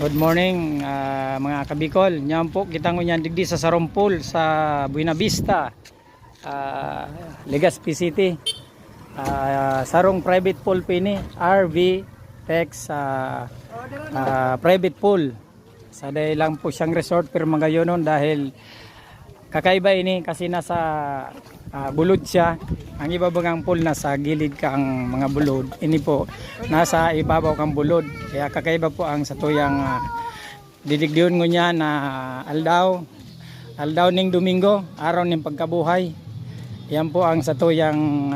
Good morning mga kabikol. Nyan po kita ngunyan digdi sa Sarumpol sa Buena Vista, Legazpi City. Sarong private pool pini, RV Tex private pool. Sa day lang po siyang resort pero magayonon dahil kakaiba ini kasi nasa bulod siya. Ang ibabagang pool nasa gilid kang mga bulod. Ini po nasa ibabaw kang bulod. Kaya kakaiba po ang satuyang didigdiyon ngo niya na aldaw ning Domingo, araw ning pagkabuhay. Yan po ang satuyang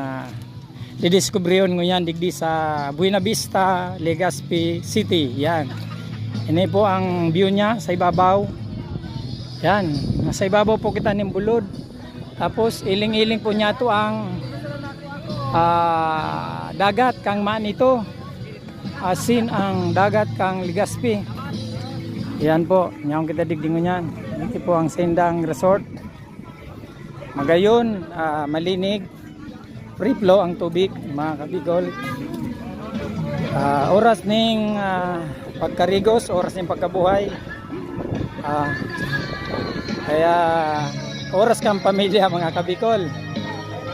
didiskubriyon ngo yan digdi sa Buena Vista, Legazpi City. Yan. Ini po ang view niya sa ibabaw. Yan, nasa ibabaw po kita ng bulod. Tapos iling-iling po niya to ang dagat kang manito. Asin ang dagat kang Legazpi. Yan po, nyaong kita digdingo niyan. Ito po ang Sendang Resort. Magayon, malinig. Free flow ang tubig, mga kabigol. Oras ning pagkarigos, oras ning pagkabuhay. Kaya oras kang pamilya mga kabikol.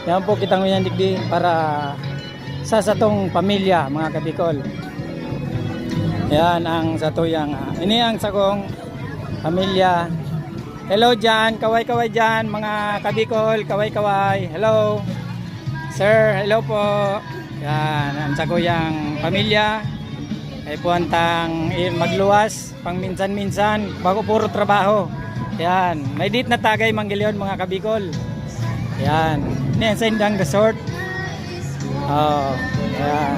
Yan po kitang yan digdi para sa satong pamilya mga kabikol. Yan ang satuyang ini ang sakong pamilya. Hello dyan, kaway-kaway dyan mga kabikol, kaway-kaway. Hello sir, hello po. Yan ang sakuyang pamilya. Ay puwantang magluwas pang minsan-minsan bago puro trabaho. Yan, may dit na tagay Manggilyon mga kabikol. Yan, ini ang Sendang Resort. Yan.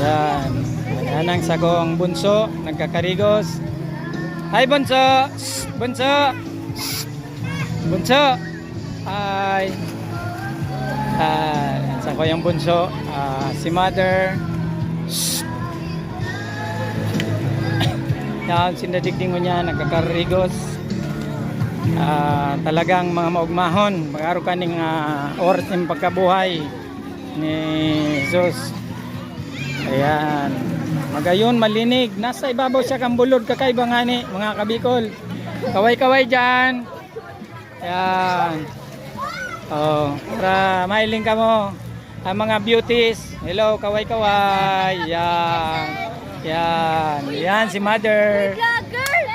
Yan. Yan ang sagong bunso, nagkakarigos. Hi bunso! Bunso! Bunso! Hi! Sa ko yung bunso, si mother. Yan, sinadigdingo niya, nagkakarigos. Talagang mga maugmahon, mag-aro ka ng oras ng pagkabuhay ni Jesus. Ayan, magayon, malinig. Nasa ibabaw siya kang bulod, kakaiba nga ni, mga kabikol. Kaway-kaway dyan. Ayan. Para mailing ka mo ang mga beauties. Hello, kaway-kaway. Yan. Yan si mother.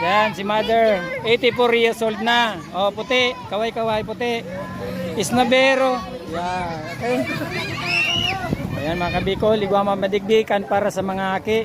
Yan si mother. 84 years old na. Puti. Kaway-kaway puti. Isnabero. Yan. Okay. Ayan mga kabikol. Igwa madigdikan para sa mga aki.